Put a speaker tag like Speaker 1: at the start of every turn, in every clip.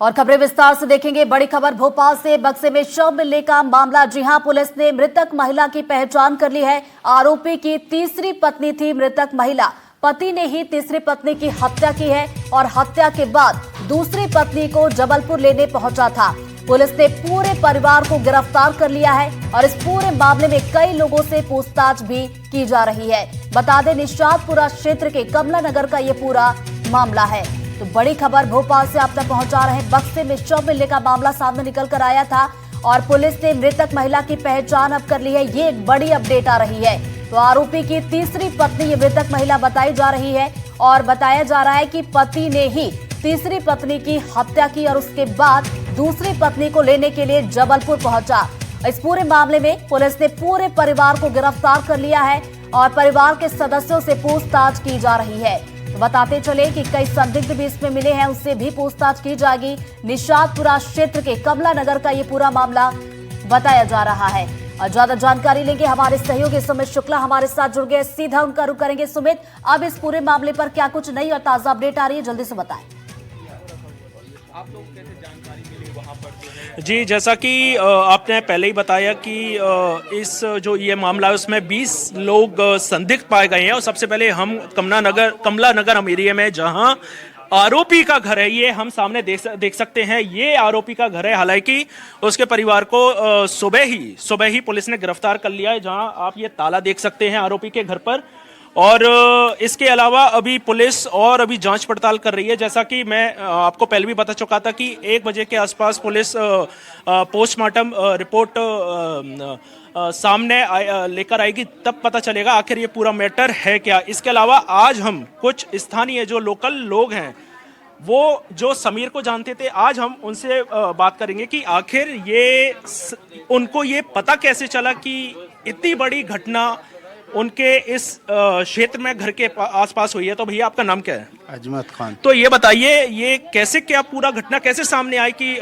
Speaker 1: और खबरें विस्तार से देखेंगे। बड़ी खबर भोपाल से, बक्से में शव मिलने का मामला। जी हां, पुलिस ने मृतक महिला की पहचान कर ली है। आरोपी की तीसरी पत्नी थी मृतक महिला। पति ने ही तीसरी पत्नी की हत्या की है और हत्या के बाद दूसरी पत्नी को जबलपुर लेने पहुंचा था। पुलिस ने पूरे परिवार को गिरफ्तार कर लिया है और इस पूरे मामले में कई लोगों से पूछताछ भी की जा रही है। बता दें, निशातपुरा क्षेत्र के कमला नगर का ये पूरा मामला है। तो बड़ी खबर भोपाल से आप तक पहुंचा रहे हैं। बक्से में शव मिलने का मामला सामने निकल कर आया था और पुलिस ने मृतक महिला की पहचान अब कर ली है। ये एक बड़ी अपडेट आ रही है। तो आरोपी की तीसरी पत्नी ये मृतक महिला बताई जा रही है और बताया जा रहा है कि पति ने ही तीसरी पत्नी की हत्या की और उसके बाद दूसरी पत्नी को लेने के लिए जबलपुर पहुंचा। इस पूरे मामले में पुलिस ने पूरे परिवार को गिरफ्तार कर लिया है और परिवार के सदस्यों से पूछताछ की जा रही है। तो बताते चले कि कई संदिग्ध भी इसमें मिले हैं, उससे भी पूछताछ की जाएगी। निशातपुरा क्षेत्र के कमला नगर का ये पूरा मामला बताया जा रहा है। और ज्यादा जानकारी लेंगे हमारे सहयोगी सुमित शुक्ला हमारे साथ जुड़ गए, सीधा उनका रुख करेंगे। सुमित, अब इस पूरे मामले पर क्या कुछ नई और ताजा अपडेट आ रही है, जल्दी से बताएं।
Speaker 2: आप लोग कैसे जानकारी मिली वहाँ पर? जी, जैसा कि आपने पहले ही बताया कि इस जो ये मामला है उसमें 20 लोग संदिग्ध पाए गए हैं। और सबसे पहले हम कमला नगर हम एरिया में जहां आरोपी का घर है, ये हम सामने देख सकते हैं। ये आरोपी का घर है। हालांकि उसके परिवार को सुबह ही पुलिस ने गिरफ्तार कर लिया है, जहां आप ये ताला देख सकते हैं आरोपी के घर पर। और इसके अलावा अभी पुलिस और अभी जांच पड़ताल कर रही है। जैसा कि मैं आपको पहले भी बता चुका था कि 1 बजे के आसपास पुलिस पोस्टमार्टम रिपोर्ट सामने लेकर आएगी, तब पता चलेगा आखिर ये पूरा मैटर है क्या। इसके अलावा आज हम कुछ स्थानीय जो लोकल लोग हैं, वो जो समीर को जानते थे, आज हम उनसे बात करेंगे कि आखिर उनको ये पता कैसे चला कि इतनी बड़ी घटना उनके इस क्षेत्र में घर के आसपास हुई है। तो भैया, आपका नाम क्या है?
Speaker 3: अजमत खान।
Speaker 2: तो ये बताइए, ये कैसे क्या पूरा घटना कैसे सामने आई कि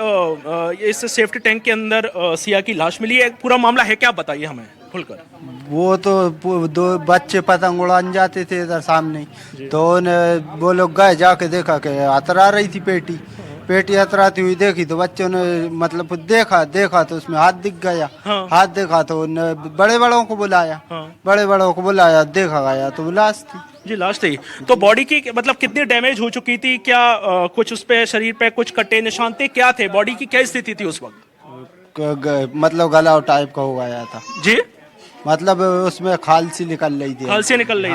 Speaker 2: इस सेफ्टी टैंक के अंदर सिया की लाश मिली है? पूरा मामला है क्या, बताइए हमें खुलकर।
Speaker 3: वो तो 2 बच्चे पतंग उड़ाने जाते थे इधर सामने, तो वो लोग गए, जाके देखा कि अतरा रही थी पेटी अतराती हुई देखी, तो बच्चों ने मतलब देखा तो उसमें हाथ दिख गया। हाँ। हाथ देखा तो बड़े बड़ों को बुलाया। हाँ। बड़े बड़ों को बुलाया, देखा गया तो लाश थी।
Speaker 2: जी, लाश थी। तो बॉडी की मतलब कितनी डैमेज हो चुकी थी? क्या कुछ उस पे शरीर पे कुछ कटे निशान थे? क्या थे? बॉडी की क्या स्थिति थी उस वक्त?
Speaker 3: मतलब गला टाइप का हो गया था जी, मतलब उसमें खाल सी निकल रही थी।
Speaker 2: हाँ।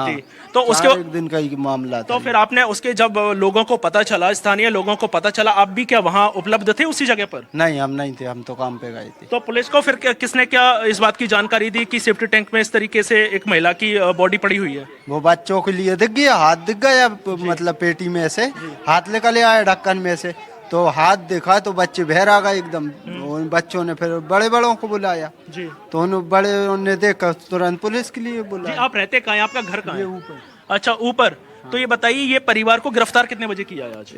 Speaker 2: थी। तो उसके
Speaker 3: एक दिन का ही मामला था।
Speaker 2: तो फिर आपने उसके जब लोगों को पता चला, स्थानीय लोगों को पता चला, आप भी क्या वहाँ उपलब्ध थे उसी जगह पर?
Speaker 3: नहीं, हम नहीं थे, हम तो काम पे गए थे।
Speaker 2: तो पुलिस को फिर किसने क्या इस बात की जानकारी दी कि सेफ्टी टैंक में इस तरीके से एक महिला की बॉडी पड़ी हुई है?
Speaker 3: वो बच्चों के लिए दिख गया, हाथ दिख गया, मतलब पेटी में से हाथ निकल आया ढक्कन में से, तो हाथ देखा तो बच्चे बहर आ गए एकदम। उन बच्चों ने फिर बड़े बड़ों को बुलाया जी, तो उन बड़े ने देखा तुरंत पुलिस के लिए बुलाया।
Speaker 2: आप रहते कहाँ हैं? आपका घर कहाँ है?
Speaker 3: ऊपर।
Speaker 2: अच्छा, ऊपर। तो ये बताइए, ये परिवार को गिरफ्तार कितने बजे किया आज?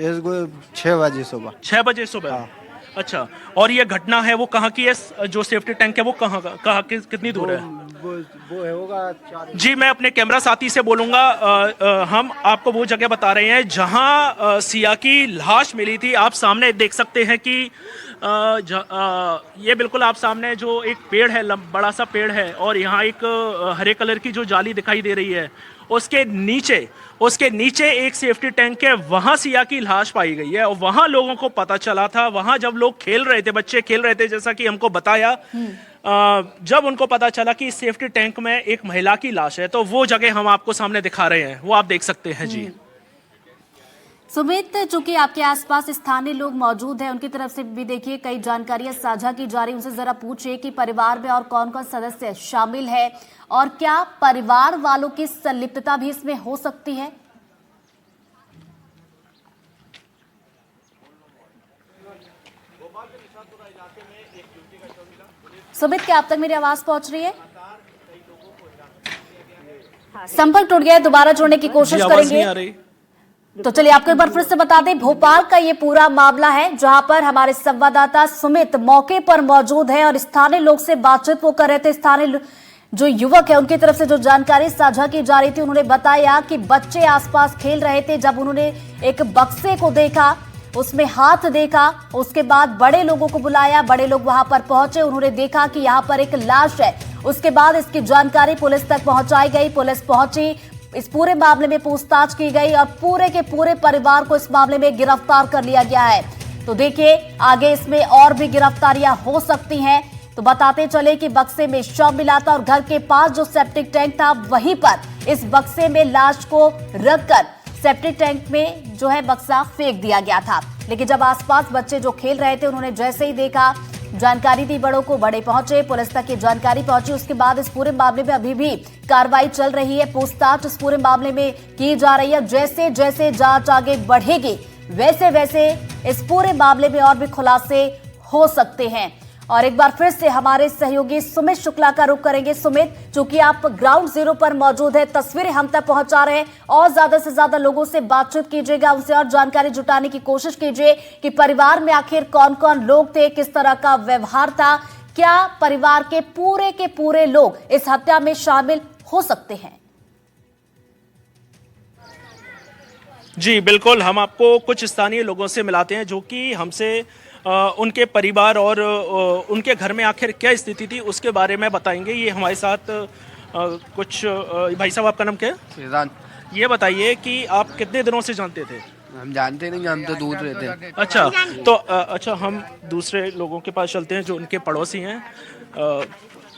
Speaker 3: 6 बजे सुबह।
Speaker 2: 6 बजे सुबह?
Speaker 3: हाँ।
Speaker 2: अच्छा, और ये घटना है वो कहाँ की है? जो सेफ्टी टैंक है वो कहाँ कितनी दूर है?
Speaker 3: वो होगा
Speaker 2: जी, मैं अपने कैमरा साथी से बोलूंगा। हम आपको वो जगह बता रहे हैं जहां सिया की लाश मिली थी। आप सामने देख सकते हैं कि ये बिल्कुल आप सामने जो एक पेड़ है, बड़ा सा पेड़ है, और यहाँ एक हरे कलर की जो जाली दिखाई दे रही है, उसके नीचे एक सेफ्टी टैंक है, वहां सिया की लाश पाई गई है। और वहां लोगों को पता चला था, वहां जब लोग खेल रहे थे, बच्चे खेल रहे थे, जैसा कि हमको बताया, जब उनको पता चला कि सेफ्टी टैंक में एक महिला की लाश है, तो वो जगह हम आपको सामने दिखा रहे हैं, वो आप देख सकते हैं। जी
Speaker 1: सुमित, चूंकि आपके आसपास स्थानीय लोग मौजूद हैं, उनकी तरफ से भी देखिए कई जानकारियां साझा की जा रही, उनसे जरा पूछिए कि परिवार में और कौन कौन सदस्य शामिल है और क्या परिवार वालों की संलिप्तता भी इसमें हो सकती है? सुमित, क्या आप तक मेरी आवाज पहुंच रही है? संपर्क टूट गया है, दोबारा जोड़ने की कोशिश करेंगे। तो चलिए आपको एक बार फिर से बता दें, भोपाल का ये पूरा मामला है जहां पर हमारे संवाददाता सुमित मौके पर मौजूद है और स्थानीय लोग से बातचीत वो कर रहे थे। स्थानीय जो युवक है उनकी तरफ से जो जानकारी साझा की जा रही थी, उन्होंने बताया कि बच्चे आसपास खेल रहे थे, जब उन्होंने एक बक्से को देखा, उसमें हाथ देखा। उसके बाद बड़े लोगों को बुलाया, बड़े लोग वहां पर पहुंचे, उन्होंने देखा कि यहाँ पर एक लाश है। उसके बाद इसकी जानकारी पुलिस तक पहुंचाई गई, पुलिस पहुंची, इस पूरे मामले में पूछताछ की गई और पूरे के पूरे परिवार को इस मामले में गिरफ्तार कर लिया गया है। तो देखिए आगे इसमें और भी गिरफ्तारियां हो सकती हैं। तो बताते चले कि बक्से में शव मिला था और घर के पास जो सेप्टिक टैंक था वहीं पर इस बक्से में लाश को रखकर सेप्टिक टैंक में जो है बक्सा फेंक दिया गया था। लेकिन जब आसपास बच्चे जो खेल रहे थे उन्होंने जैसे ही देखा, जानकारी दी बड़ों को, बड़े पहुंचे, पुलिस तक की जानकारी पहुंची। उसके बाद इस पूरे मामले में अभी भी कार्रवाई चल रही है, पूछताछ इस पूरे मामले में की जा रही है। जैसे जैसे जांच आगे बढ़ेगी वैसे वैसे इस पूरे मामले में और भी खुलासे हो सकते हैं। और एक बार फिर से हमारे सहयोगी सुमित शुक्ला का रुख करेंगे। सुमित, चूंकि आप ग्राउंड जीरो पर मौजूद है, तस्वीरें हम तक पहुंचा रहे हैं और ज्यादा से ज्यादा लोगों से बातचीत कीजिएगा, उनसे और जानकारी जुटाने की कोशिश कीजिए कि परिवार में आखिर कौन कौन लोग थे, किस तरह का व्यवहार था, क्या परिवार के पूरे लोग इस हत्या में शामिल हो सकते हैं।
Speaker 2: जी बिल्कुल, हम आपको कुछ स्थानीय लोगों से मिलाते हैं जो कि हमसे उनके परिवार और उनके घर में आखिर क्या स्थिति थी उसके बारे में बताएंगे। ये हमारे साथ कुछ भाई साहब, आपका नाम क्या है?
Speaker 4: फैजान।
Speaker 2: ये बताइए कि आप कितने दिनों से जानते थे?
Speaker 4: हम जानते नहीं, हम तो दूर रहते हैं।
Speaker 2: अच्छा, तो अच्छा हम दूसरे लोगों के पास चलते हैं जो उनके पड़ोसी हैं।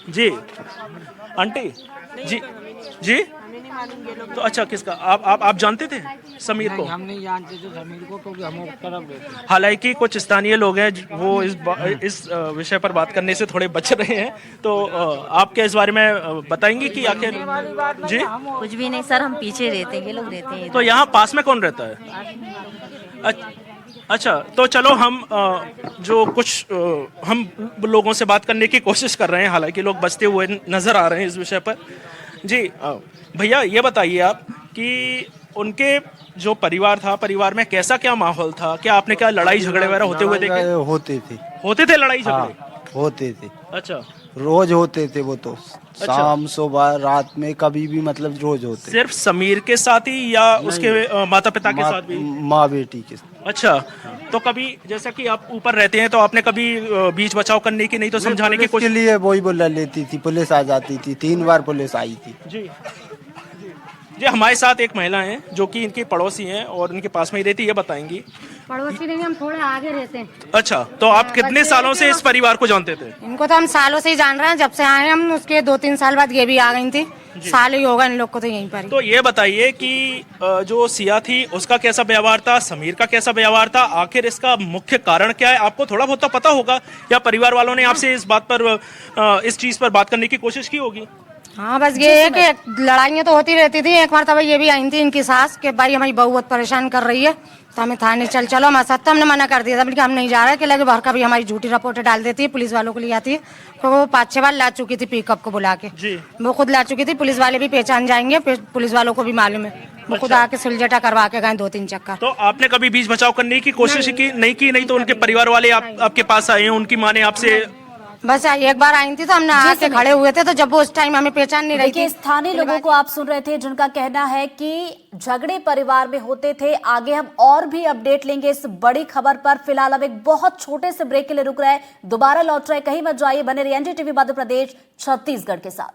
Speaker 2: जी आंटी जी जी, तो अच्छा किसका आप जानते थे समीर को?
Speaker 5: हम नहीं जानते थे समीर को, क्योंकि हम तरफ रहते हैं।
Speaker 2: हालांकि कुछ स्थानीय लोग हैं वो इस विषय पर बात करने से थोड़े बच रहे हैं, तो आप क्या इस बारे में बताएंगे कि आखिर? जी
Speaker 6: कुछ भी नहीं सर, हम पीछे रहते हैं, ये लोग रहते हैं।
Speaker 2: तो यहाँ पास में कौन रहता है? अच्छा, तो चलो हम जो कुछ हम लोगों से बात करने की कोशिश कर रहे हैं, हालांकि लोग बचते हुए नजर आ रहे हैं इस विषय पर। जी भैया, ये बताइए आप कि उनके जो परिवार था, परिवार में कैसा क्या माहौल था? क्या आपने क्या लड़ाई झगड़े वगैरह होते हुए देखे?
Speaker 3: होते थे
Speaker 2: लड़ाई झगड़े?
Speaker 3: हाँ, होते थे।
Speaker 2: अच्छा,
Speaker 3: रोज होते थे वो तो। शाम सुबह रात में कभी भी, मतलब रोज होते।
Speaker 2: सिर्फ समीर के साथ ही या उसके माता पिता के साथ भी?
Speaker 3: माँ बेटी के साथ।
Speaker 2: अच्छा, तो कभी जैसा कि आप ऊपर रहते हैं तो आपने कभी बीच बचाव करने की, नहीं तो समझाने की
Speaker 3: के
Speaker 2: कोशिश?
Speaker 3: लिए वही बोला लेती थी, पुलिस आ जाती थी, 3 बार पुलिस आई थी।
Speaker 2: जी जी, हमारे साथ एक महिला हैं जो कि इनकी पड़ोसी हैं और इनके पास में ही रहती है, ये बताएंगी।
Speaker 7: पड़ोसी नहीं, हम थोड़े आगे रहते हैं।
Speaker 2: अच्छा, तो आप कितने सालों से इस परिवार को जानते थे?
Speaker 7: इनको तो हम सालों से ही जान रहे हैं, जब से आए हैं हम। उसके 2-3 साल बाद ये भी आ गई थी, साल ही होगा इन लोग को तो यहीं पर।
Speaker 2: तो ये बताइए कि जो सिया थी उसका कैसा व्यवहार था, समीर का कैसा व्यवहार था, आखिर इसका मुख्य कारण क्या है? आपको थोड़ा बहुत तो पता होगा, या परिवार वालों ने आपसे इस बात पर, इस चीज पर बात करने की कोशिश की होगी?
Speaker 7: हाँ, बस ये है कि लड़ाइयाँ तो होती रहती थी। एक बार तब ये भी आई थी इनकी सास कि भाई हमारी बहू बहुत परेशान कर रही है, तो हमें थाने चलो हमारे साथ। तो हमने मना कर दिया था, बल्कि हम नहीं जा रहे, कि लगे बाहर का भी हमारी झूठी रिपोर्ट डाल देती है, पुलिस वालों को ले आती है। तो वो 5-6 बार ला चुकी थी पिकअप को बुला के। वो खुद ला चुकी थी, पुलिस वाले भी पहचान जाएंगे, पुलिस वालों को भी मालूम है। वो खुद आके सुलझटा करवा के गए 2-3 चक्कर।
Speaker 2: तो आपने कभी बीच बचाव करने की कोशिश की? नहीं तो उनके परिवार वाले आपके पास आए हैं, उनकी माँ ने आपसे?
Speaker 7: बस एक बार आई थी तो हमने आके खड़े हुए थे, तो जब वो उस टाइम हमें पहचान नहीं रही थी।
Speaker 1: स्थानीय लोगों को आप सुन रहे थे जिनका कहना है कि झगड़े परिवार में होते थे। आगे हम और भी अपडेट लेंगे इस बड़ी खबर पर। फिलहाल हम एक बहुत छोटे से ब्रेक के लिए रुक रहे हैं, दोबारा लौट रहे, कहीं मत जाइए, बने रहिए एनडीटीवी मध्य प्रदेश छत्तीसगढ़ के साथ।